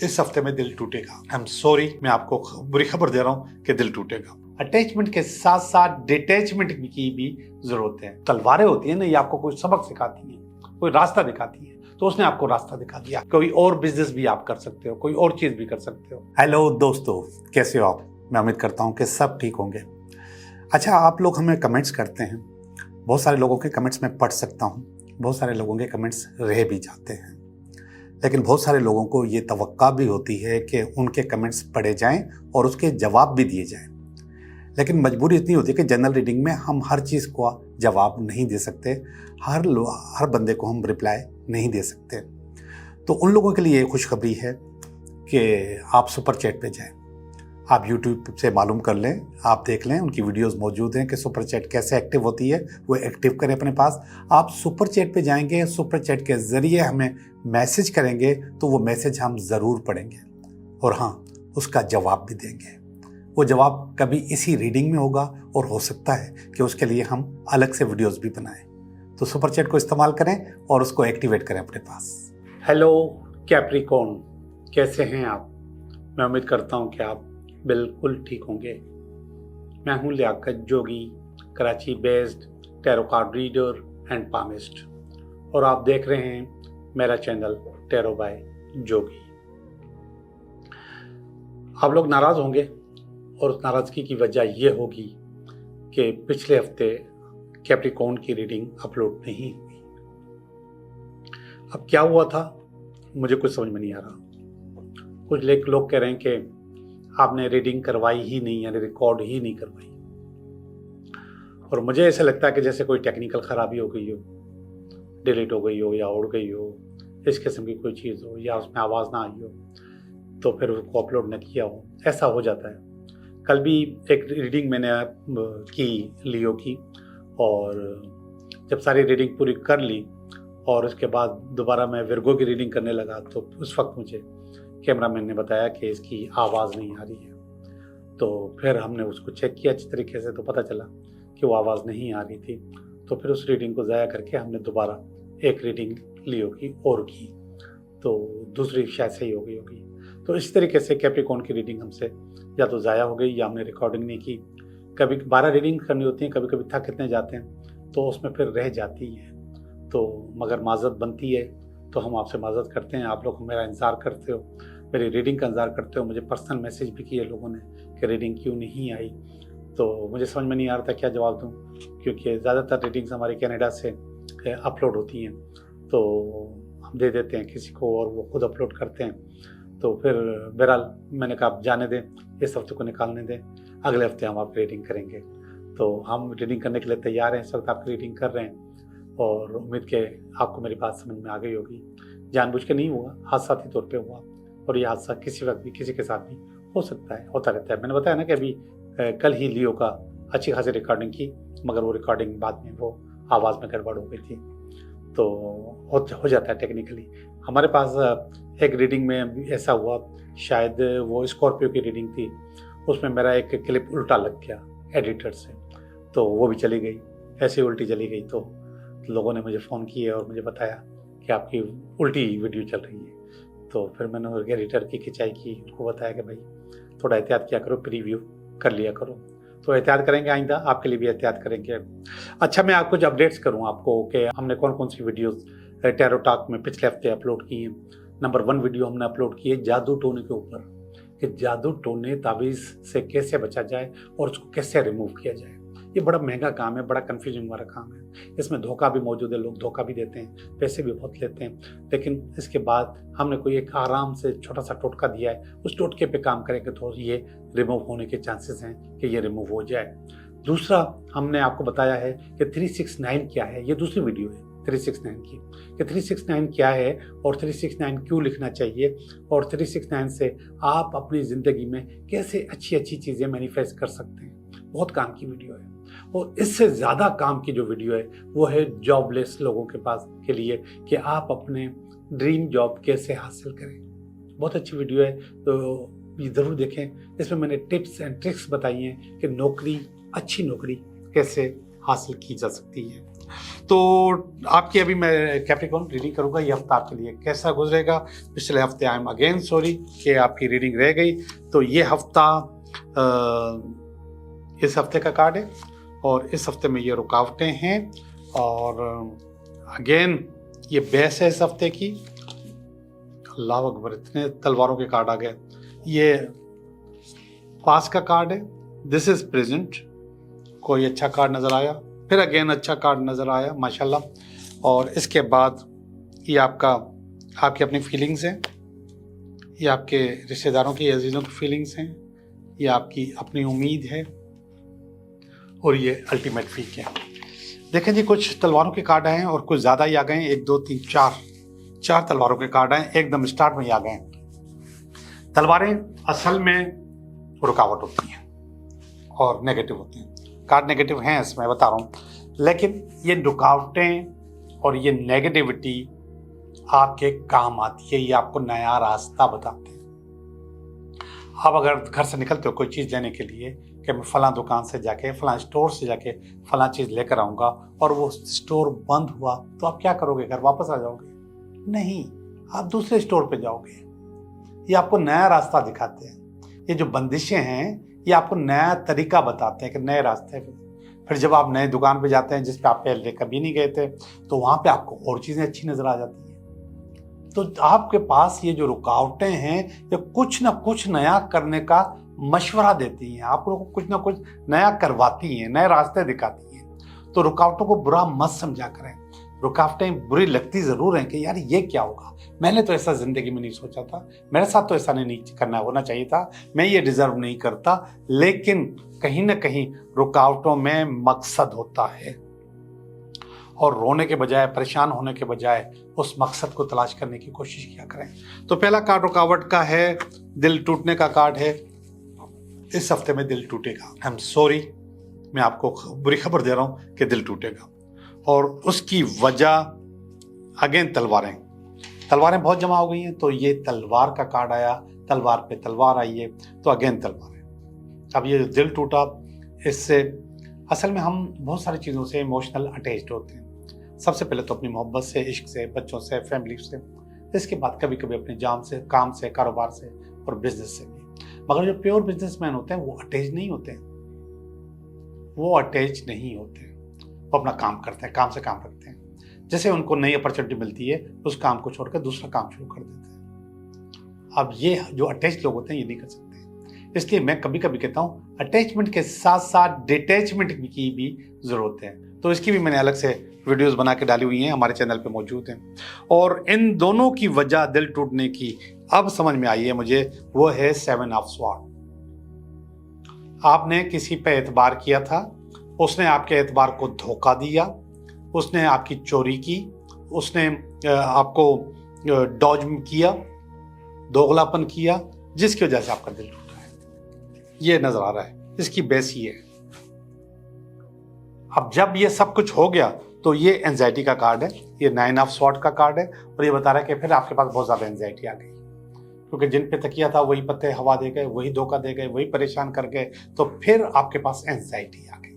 इस हफ्ते में दिल टूटेगा। आई एम सॉरी, मैं आपको बुरी खबर दे रहा हूँ कि दिल टूटेगा। अटैचमेंट के साथ साथ डिटैचमेंट की भी जरूरत है। तलवारें होती है ना, ये आपको कोई सबक सिखाती है, कोई रास्ता दिखाती है। तो उसने आपको रास्ता दिखा दिया। कोई और बिजनेस भी आप कर सकते हो, कोई और चीज भी कर सकते हो। हेलो दोस्तों, कैसे हो आप? मैं उम्मीद करता हूँ कि सब ठीक होंगे। अच्छा, आप लोग हमें कमेंट्स करते हैं। बहुत सारे लोगों के कमेंट्स मैं पढ़ सकता हूँ, बहुत सारे लोगों के कमेंट्स रह भी जाते हैं, लेकिन बहुत सारे लोगों को ये तवक्का भी होती है कि उनके कमेंट्स पढ़े जाएं और उसके जवाब भी दिए जाएं। लेकिन मजबूरी इतनी होती है कि जनरल रीडिंग में हम हर चीज़ को जवाब नहीं दे सकते, हर बंदे को हम रिप्लाई नहीं दे सकते। तो उन लोगों के लिए खुशखबरी है कि आप सुपर चैट पे जाएं। आप YouTube से मालूम कर लें, आप देख लें, उनकी वीडियोस मौजूद हैं कि सुपर चैट कैसे एक्टिव होती है, वो एक्टिव करें अपने पास। आप सुपर चैट पे जाएंगे, सुपर चैट के ज़रिए हमें मैसेज करेंगे तो वो मैसेज हम ज़रूर पढ़ेंगे और हाँ, उसका जवाब भी देंगे। वो जवाब कभी इसी रीडिंग में होगा और हो सकता है कि उसके लिए हम अलग से वीडियोज़ भी बनाएं। तो सुपर चैट को इस्तेमाल करें और उसको एक्टिवेट करें अपने पास। हेलो कैप्रिकॉर्न, कैसे हैं आप? मैं उम्मीद करता हूँ कि आप बिल्कुल ठीक होंगे। मैं हूँ Liaquat Jogi, Karachi based tarot card reader and palmist, और आप देख रहे हैं मेरा चैनल टैरो बाय जोगी। आप लोग नाराज़ होंगे और उस नाराज़गी की वजह यह होगी कि पिछले हफ्ते कैप्रिकॉर्न की रीडिंग अपलोड नहीं हुई। अब क्या हुआ था मुझे कुछ समझ में नहीं आ रहा। कुछ लोग कह रहे हैं कि आपने रीडिंग करवाई ही नहीं, यानी रिकॉर्ड ही नहीं करवाई, और मुझे ऐसा लगता है कि जैसे कोई टेक्निकल खराबी हो गई हो, डिलीट हो गई हो या उड़ गई हो, इस किस्म की कोई चीज़ हो, या उसमें आवाज़ ना आई हो तो फिर उसको अपलोड न किया हो, ऐसा हो जाता है। कल भी एक रीडिंग मैंने की लियो की, और जब सारी रीडिंग पूरी कर ली और उसके बाद दोबारा मैं विर्गो की रीडिंग करने लगा तो उस वक्त मुझे कैमरामैन ने बताया कि इसकी आवाज़ नहीं आ रही है। तो फिर हमने उसको चेक किया अच्छी तरीके से, तो पता चला कि वो आवाज़ नहीं आ रही थी। तो फिर उस रीडिंग को ज़ाया करके हमने दोबारा एक रीडिंग लियो की और की, तो दूसरी शायद सही हो गई होगी। तो इस तरीके से कैप्रिकॉर्न की रीडिंग हमसे या तो ज़ाया हो गई या हमने रिकॉर्डिंग नहीं की। कभी 12 रीडिंग करनी होती हैं, कभी कभी थक इतने जाते हैं तो उसमें फिर रह जाती है। तो मगर माज़रत बनती है, तो हम आपसे माज़रत करते हैं। आप लोग मेरा इंतज़ार करते हो, मेरी रीडिंग का इंतज़ार करते हो। मुझे पर्सनल मैसेज भी किए लोगों ने कि रीडिंग क्यों नहीं आई, तो मुझे समझ में नहीं आ रहा था क्या जवाब दूँ, क्योंकि ज़्यादातर रीडिंग्स हमारी कनाडा से अपलोड होती हैं, तो हम दे देते हैं किसी को और वो खुद अपलोड करते हैं। तो फिर बहरहाल मैंने कहा आप जाने दें, इस हफ्ते को निकालने दें, अगले हफ्ते हम आपकी रीडिंग करेंगे। तो हम रीडिंग करने के लिए तैयार हैं, इस वक्त आपकी रीडिंग कर रहे हैं, और उम्मीद के आपको मेरी बात समझ में आ गई होगी। जानबूझ के नहीं हुआ, हादसाती तौर पे हुआ, और ये हादसा किसी वक्त भी किसी के साथ भी हो सकता है, होता रहता है। मैंने बताया ना कि अभी कल ही लियो का अच्छी खासी रिकॉर्डिंग की, मगर वो रिकॉर्डिंग बाद में वो आवाज़ में गड़बड़ हो गई थी, तो हो जाता है टेक्निकली। हमारे पास एक रीडिंग में ऐसा हुआ, शायद वो स्कॉर्पियो की रीडिंग थी, उसमें मेरा एक क्लिप उल्टा लग गया एडिटर से, तो वो भी चली गई, ऐसे उल्टी चली गई। तो लोगों ने मुझे फ़ोन किए और मुझे बताया कि आपकी उल्टी वीडियो चल रही है। तो फिर मैंने एडिटर की खिंचाई की, उनको बताया कि भाई थोड़ा एहतियात किया करो, प्रीव्यू कर लिया करो। तो एहतियात करेंगे, आइंदा आपके लिए भी एहतियात करेंगे। अच्छा, मैं आपको कुछ अपडेट्स करूँ आपको कि हमने कौन कौन सी वीडियोस टैरो टॉक में पिछले हफ्ते अपलोड की हैं। नंबर 1 वीडियो हमने अपलोड की है जादू टोने के ऊपर, कि जादू टोने तावीज़ से कैसे बचा जाए और उसको कैसे रिमूव किया जाए। ये बड़ा महंगा काम है, बड़ा कन्फ्यूजिंग वाला काम है। इसमें धोखा भी मौजूद है, लोग धोखा भी देते हैं, पैसे भी बहुत लेते हैं। लेकिन इसके बाद हमने कोई एक आराम से छोटा सा टोटका दिया है, उस टोटके पे काम करेंगे तो ये रिमूव होने के चांसेस हैं कि ये रिमूव हो जाए। दूसरा, हमने आपको बताया है कि 369 क्या है। ये दूसरी वीडियो है 369 की, कि 369 क्या है और 369 क्यों लिखना चाहिए, और 369 से आप अपनी ज़िंदगी में कैसे अच्छी अच्छी चीज़ें मैनिफेस्ट कर सकते हैं। बहुत काम की वीडियो है। और इससे ज़्यादा काम की जो वीडियो है वो है जॉबलेस लोगों के पास के लिए, कि आप अपने ड्रीम जॉब कैसे हासिल करें। बहुत अच्छी वीडियो है, तो ये ज़रूर देखें। इसमें मैंने टिप्स एंड ट्रिक्स बताई हैं कि नौकरी, अच्छी नौकरी कैसे हासिल की जा सकती है। तो आपकी अभी मैं कैप्रिकॉर्न रीडिंग करूंगा, ये हफ्ता आपके लिए कैसा गुजरेगा। पिछले हफ्ते आई एम अगेन सॉरी कि आपकी रीडिंग रह गई। तो ये हफ्ता इस हफ्ते का कार्ड है और इस हफ्ते में ये रुकावटें हैं और अगेन ये बेस है इस हफ्ते की। अल्लाह अकबर, इतने तलवारों के कार्ड आ गए। ये पास का कार्ड है, दिस इज प्रेजेंट। कोई अच्छा कार्ड नजर आया, फिर अगेन अच्छा कार्ड नजर आया माशाल्लाह। और इसके बाद ये आपकी अपनी फीलिंग्स हैं, ये आपके रिश्तेदारों की अजीज़ों की फीलिंग्स हैं, ये आपकी अपनी उम्मीद है और ये अल्टीमेट फीक है। देखें जी, कुछ तलवारों के कार्ड आए हैं और कुछ ज़्यादा ही आ गए हैं। 1 2 3 4 तलवारों के कार्ड आए, एकदम स्टार्ट में ही आ गए हैं। तलवारें असल में रुकावट होती हैं और नेगेटिव होती हैं। कार्ड नेगेटिव हैं इसमें, बता रहा हूँ, लेकिन ये रुकावटें और ये नेगेटिविटी आपके काम आती है। ये आपको नया रास्ता बताते हैं। आप अगर घर से निकलते हो कोई चीज़ लेने के लिए कि मैं फलां दुकान से जाके, फलां स्टोर से जाके फलां चीज़ लेकर आऊँगा, और वो स्टोर बंद हुआ, तो आप क्या करोगे? घर वापस आ जाओगे? नहीं, आप दूसरे स्टोर पे जाओगे। ये आपको नया रास्ता दिखाते हैं। ये जो बंदिशें हैं ये आपको नया तरीका बताते हैं कि नए रास्ते पे। फिर जब आप नए दुकान पे जाते हैं जिस पे आप पहले कभी नहीं गए थे, तो वहाँ पे आपको और चीज़ें अच्छी नज़र आ जाती हैं। तो आपके पास ये जो रुकावटें हैं ये कुछ ना कुछ नया करने का मशवरा देती हैं, आप लोगों को कुछ ना कुछ नया करवाती हैं, नए रास्ते दिखाती हैं। तो रुकावटों को बुरा मत समझा करें। रुकावटें बुरी लगती ज़रूर हैं कि यार ये क्या होगा, मैंने तो ऐसा ज़िंदगी में नहीं सोचा था, मेरे साथ तो ऐसा नहीं करना होना चाहिए था, मैं ये डिज़र्व नहीं करता। लेकिन कहीं ना कहीं रुकावटों में मकसद होता है और रोने के बजाय, परेशान होने के बजाय उस मकसद को तलाश करने की कोशिश किया करें। तो पहला कार्ड रुकावट का है, दिल टूटने का कार्ड है। इस हफ्ते में दिल टूटेगा। आई एम सॉरी, मैं आपको बुरी खबर दे रहा हूँ कि दिल टूटेगा और उसकी वजह अगेन तलवारें बहुत जमा हो गई हैं। तो ये तलवार का कार्ड आया, तलवार पे तलवार आई है, तो अगेन तलवार है। अब ये दिल टूटा, इससे असल में हम बहुत सारी चीज़ों से इमोशनल अटैच्ड होते हैं। सबसे पहले तो अपनी मोहब्बत से, इश्क से, बच्चों से, फैमिली से, इसके बाद कभी कभी अपने जाम से, काम से, कारोबार से और बिजनेस से भी। मगर जो प्योर बिजनेसमैन होते हैं वो अटैच नहीं होते हैं, वो अपना काम करते हैं, काम से काम रखते हैं। जैसे उनको नई अपॉर्चुनिटी मिलती है, उस काम को छोड़कर दूसरा काम शुरू कर देते हैं। अब ये जो अटैच लोग होते हैं ये नहीं कर सकते। इसलिए मैं कभी कभी कहता हूँ अटैचमेंट के साथ साथ डिटैचमेंट की भी जरूरत है। तो इसकी भी मैंने अलग से वीडियोस बना के डाली हुई हैं, हमारे चैनल पे मौजूद हैं। और इन दोनों की वजह दिल टूटने की अब समझ में आई है मुझे, वो है 7 ऑफ स्वॉर्ड। आपने किसी पे एतबार किया था, उसने आपके एतबार को धोखा दिया, उसने आपकी चोरी की, उसने आपको डॉज किया, दोगलापन किया, जिसकी वजह से आपका दिल टूटा है। ये नजर आ रहा है, इसकी बेस ही है। अब जब ये सब कुछ हो गया तो ये एंजाइटी का कार्ड है, ये 9 ऑफ स्वॉर्ड का कार्ड है और ये बता रहा है कि फिर आपके पास बहुत ज्यादा एंजाइटी आ गई, क्योंकि जिन पे तकिया था वही पत्ते हवा दे गए, वही धोखा दे गए, वही परेशान कर गए, तो फिर आपके पास एंजाइटी आ गई।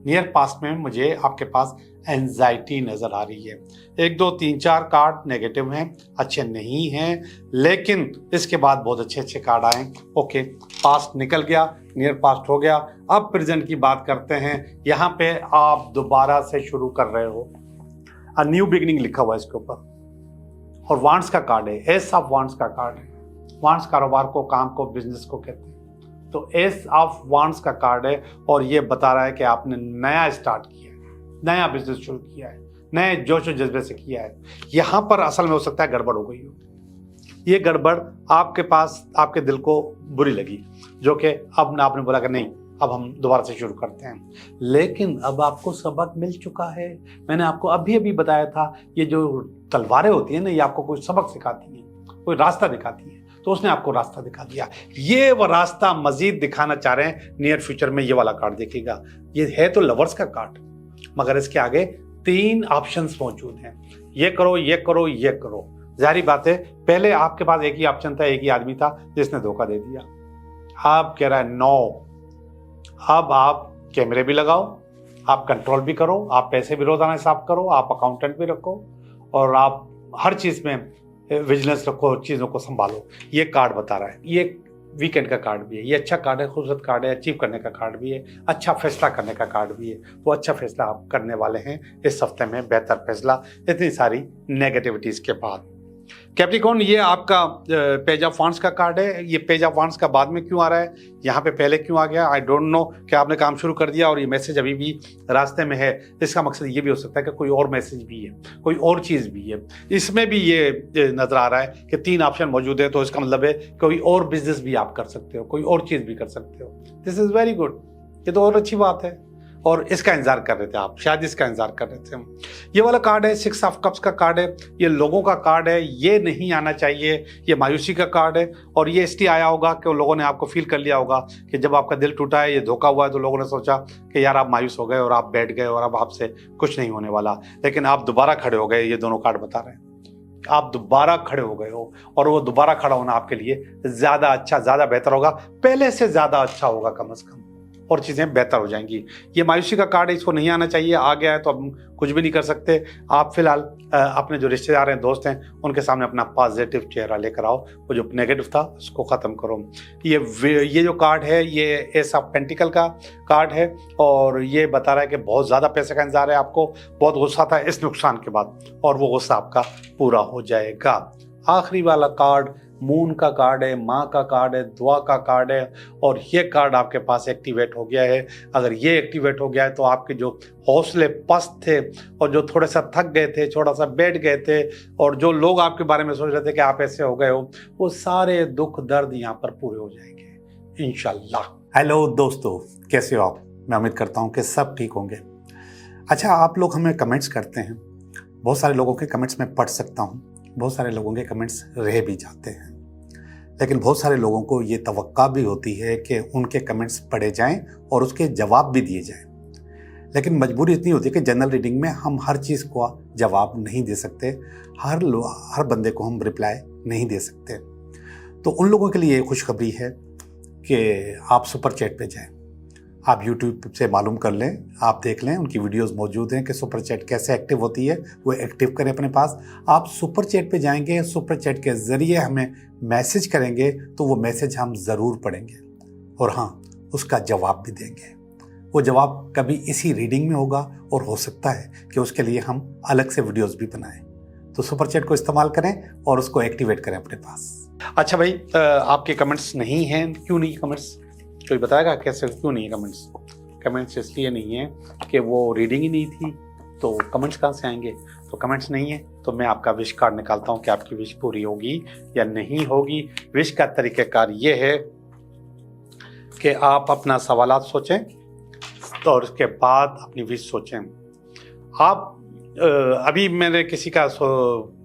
नियर पास्ट में मुझे आपके पास एंजाइटी नजर आ रही है। 1 2 3 4 कार्ड नेगेटिव हैं, अच्छे नहीं हैं, लेकिन इसके बाद बहुत अच्छे अच्छे कार्ड आए। ओके, पास्ट निकल गया, नियर पास्ट हो गया, अब प्रेजेंट की बात करते हैं। यहाँ पे आप दोबारा से शुरू कर रहे हो, अ न्यू बिगिनिंग लिखा हुआ है इसके ऊपर और वांट्स का कार्ड है, एस ऑफ वांट्स का कार्ड है। वांट्स कारोबार को, काम को, बिजनेस को कहते हैं। तो एस ऑफ वांट्स का कार्ड है और ये बता रहा है कि आपने नया स्टार्ट किया है, नया बिजनेस शुरू किया है, नए जोश और जज्बे से किया है। यहाँ पर असल में हो सकता है गड़बड़ हो गई हो। ये गड़बड़ आपके पास, आपके दिल को बुरी लगी, जो कि अब आपने बोला कि नहीं, अब हम दोबारा से शुरू करते हैं। लेकिन अब आपको सबक मिल चुका है। मैंने आपको अभी अभी बताया था, ये जो तलवारें होती हैं ना, ये आपको कोई सबक सिखाती हैं, कोई रास्ता दिखाती हैं। तो उसने आपको रास्ता दिखा दिया। ये वो रास्ता मजीद दिखाना चाह रहे हैं नियर फ्यूचर में। ये वाला कार्ड देखिएगा, ये है तो लवर्स का कार्ड, मगर इसके आगे 3 ऑप्शंस मौजूद हैं। ये करो, ये करो, ये करो। जाहिर बात है, पहले आपके पास एक ही ऑप्शन था, एक ही आदमी था जिसने धोखा दे दिया। अब कह रहा है नो, अब आप कैमरे भी लगाओ, आप कंट्रोल भी करो, आप पैसे भी रोजाना हिसाब करो, आप अकाउंटेंट भी रखो और आप हर चीज़ में विजिलेंस रखो, चीज़ों को संभालो। ये कार्ड बता रहा है। ये वीकेंड का कार्ड भी है, ये अच्छा कार्ड है, खूबसूरत कार्ड है, अचीव करने का कार्ड भी है, अच्छा फैसला करने का कार्ड भी है। तो अच्छा फैसला आप करने वाले हैं इस हफ्ते में, बेहतर फैसला इतनी सारी नेगेटिविटीज़ के बाद। कैप्रिकॉर्न, ये आपका पेज ऑफ वांड्स का कार्ड है। ये पेज ऑफ वांड्स का बाद में क्यों आ रहा है, यहाँ पे पहले क्यों आ गया, आई डोंट नो। कि आपने काम शुरू कर दिया और ये मैसेज अभी भी रास्ते में है। इसका मकसद ये भी हो सकता है कि कोई और मैसेज भी है, कोई और चीज़ भी है। इसमें भी ये नजर आ रहा है कि 3 ऑप्शन मौजूद है, तो इसका मतलब है कोई और बिजनेस भी आप कर सकते हो, कोई और चीज़ भी कर सकते हो। दिस इज़ वेरी गुड, ये तो और अच्छी बात है। और इसका इंतजार कर रहे थे आप, शायद इसका इंतजार कर रहे थे। ये वाला कार्ड है 6 ऑफ कप्स का कार्ड है। ये लोगों का कार्ड है, ये नहीं आना चाहिए, ये मायूसी का कार्ड है। और ये इसलिए आया होगा कि लोगों ने आपको फील कर लिया होगा कि जब आपका दिल टूटा है, ये धोखा हुआ है, तो लोगों ने सोचा कि यार आप मायूस हो गए और आप बैठ गए और अब आपसे कुछ नहीं होने वाला। लेकिन आप दोबारा खड़े हो गए, ये दोनों कार्ड बता रहे हैं। आप दोबारा खड़े हो गए हो और वो दोबारा खड़ा होना आपके लिए ज़्यादा अच्छा, ज़्यादा बेहतर होगा, पहले से ज़्यादा अच्छा होगा कम से कम, और चीज़ें बेहतर हो जाएंगी। ये मायूसी का कार्ड है, इसको नहीं आना चाहिए, आ गया है तो अब कुछ भी नहीं कर सकते। आप फिलहाल अपने जो रिश्तेदार हैं, दोस्त हैं, उनके सामने अपना पॉजिटिव चेहरा लेकर आओ, वो जो नेगेटिव था उसको ख़त्म करो। ये जो कार्ड है, ये एस ऑफ पेंटिकल का कार्ड है और ये बता रहा है कि बहुत ज़्यादा पैसे का इंतजार है आपको, बहुत गुस्सा था इस नुकसान के बाद, और वो गुस्सा आपका पूरा हो जाएगा। आखिरी वाला कार्ड मून का कार्ड है, माँ का कार्ड है, दुआ का कार्ड है, और ये कार्ड आपके पास एक्टिवेट हो गया है। अगर ये एक्टिवेट हो गया है तो आपके जो हौसले पस्त थे और जो थोड़ा सा थक गए थे, थोड़ा सा बैठ गए थे, और जो लोग आपके बारे में सोच रहे थे कि आप ऐसे हो गए हो, वो सारे दुख दर्द यहाँ पर पूरे हो जाएंगे इंशाल्लाह। हेलो दोस्तों, कैसे हो आप? मैं उम्मीद करता हूँ कि सब ठीक होंगे। अच्छा, आप लोग हमें कमेंट्स करते हैं, बहुत सारे लोगों के कमेंट्स मैं पढ़ सकता हूँ, बहुत सारे लोगों के कमेंट्स रह भी जाते हैं, लेकिन बहुत सारे लोगों को ये तवक्का भी होती है कि उनके कमेंट्स पढ़े जाएं और उसके जवाब भी दिए जाएं। लेकिन मजबूरी इतनी होती है कि जनरल रीडिंग में हम हर चीज़ को जवाब नहीं दे सकते, हर बंदे को हम रिप्लाई नहीं दे सकते। तो उन लोगों के लिए खुशखबरी है कि आप सुपर चैट पे जाएं। आप YouTube से मालूम कर लें, आप देख लें, उनकी वीडियोस मौजूद हैं कि सुपर चैट कैसे एक्टिव होती है, वो एक्टिव करें अपने पास। आप सुपर चैट पे जाएंगे, सुपर चैट के ज़रिए हमें मैसेज करेंगे तो वो मैसेज हम ज़रूर पढ़ेंगे और हाँ, उसका जवाब भी देंगे। वो जवाब कभी इसी रीडिंग में होगा और हो सकता है कि उसके लिए हम अलग से वीडियोज़ भी बनाएं। तो सुपर चैट को इस्तेमाल करें और उसको एक्टिवेट करें अपने पास। अच्छा भाई, आपके कमेंट्स नहीं हैं, क्यों नहीं कमेंट्स? कोई बताएगा कैसे, क्यों नहीं है कमेंट्स? कमेंट्स इसलिए नहीं है कि वो रीडिंग ही नहीं थी, तो कमेंट्स कहाँ से आएंगे? तो कमेंट्स नहीं है तो मैं आपका विश कार्ड निकालता हूँ कि आपकी विश पूरी होगी या नहीं होगी। विश का तरीक़ाकार ये है कि आप अपना सवालात सोचें और उसके बाद अपनी विश सोचें। आप अभी मैंने किसी का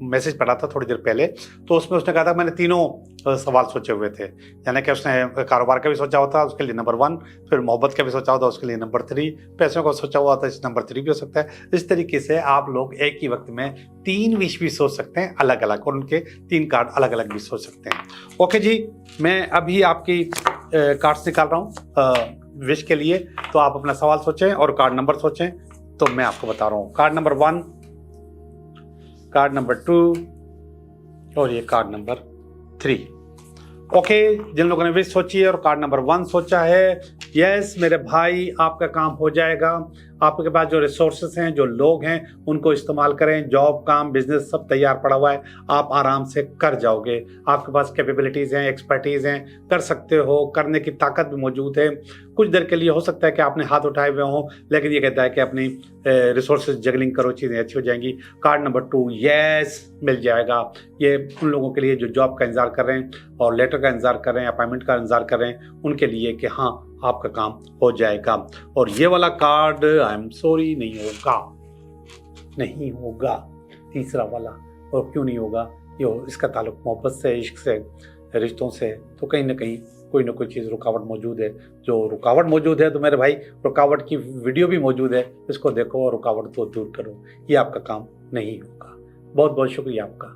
मैसेज पढ़ा था थोड़ी देर पहले, तो उसमें उसने कहा था मैंने तीनों सवाल सोचे हुए थे, यानी कि उसने कारोबार का भी सोचा हुआ था, उसके लिए नंबर 1, फिर मोहब्बत का भी सोचा हुआ था, उसके लिए नंबर 3, पैसों का सोचा हुआ था, इस नंबर 3 भी हो सकता है। इस तरीके से आप लोग एक ही वक्त में 3 विश भी सोच सकते हैं अलग अलग, और उनके 3 कार्ड अलग अलग भी सोच सकते हैं। ओके जी, मैं अभी आपकी कार्ड्स निकाल रहा हूँ विश के लिए, तो आप अपना सवाल सोचें और कार्ड नंबर सोचें, तो मैं आपको बता रहा हूँ। कार्ड नंबर 1, कार्ड नंबर 2 और ये कार्ड नंबर 3। ओके, जिन लोगों ने विश सोची है और कार्ड नंबर 1 सोचा है, यस मेरे भाई, आपका काम हो जाएगा। आपके पास जो रिसोर्सेस हैं, जो लोग हैं, उनको इस्तेमाल करें। जॉब, काम, बिजनेस सब तैयार पड़ा हुआ है, आप आराम से कर जाओगे। आपके पास कैपेबिलिटीज़ हैं, एक्सपर्टीज़ हैं, कर सकते हो, करने की ताकत भी मौजूद है। कुछ देर के लिए हो सकता है कि आपने हाथ उठाए हुए हों, लेकिन ये कहता है कि अपनी रिसोर्सेज जगलिंग करो, चीज़ें अच्छी हो जाएंगी। कार्ड नंबर 2, यस मिल जाएगा। ये उन लोगों के लिए जो जॉब का इंतजार कर रहे हैं और लेटर का इंतजार कर रहे हैं, अपॉइंटमेंट का इंतजार कर रहे हैं, उनके लिए कि हाँ आपका काम हो जाएगा। और ये वाला कार्ड आई एम सॉरी नहीं होगा, नहीं होगा। तीसरा वाला, और क्यों नहीं होगा? ये इसका ताल्लुक मोहब्बत से, इश्क से, रिश्तों से, तो कहीं ना कहीं कोई ना कोई चीज़ रुकावट मौजूद है। जो रुकावट मौजूद है तो मेरे भाई रुकावट की वीडियो भी मौजूद है, इसको देखो और रुकावट को दूर करो। ये आपका काम नहीं होगा। बहुत बहुत शुक्रिया आपका।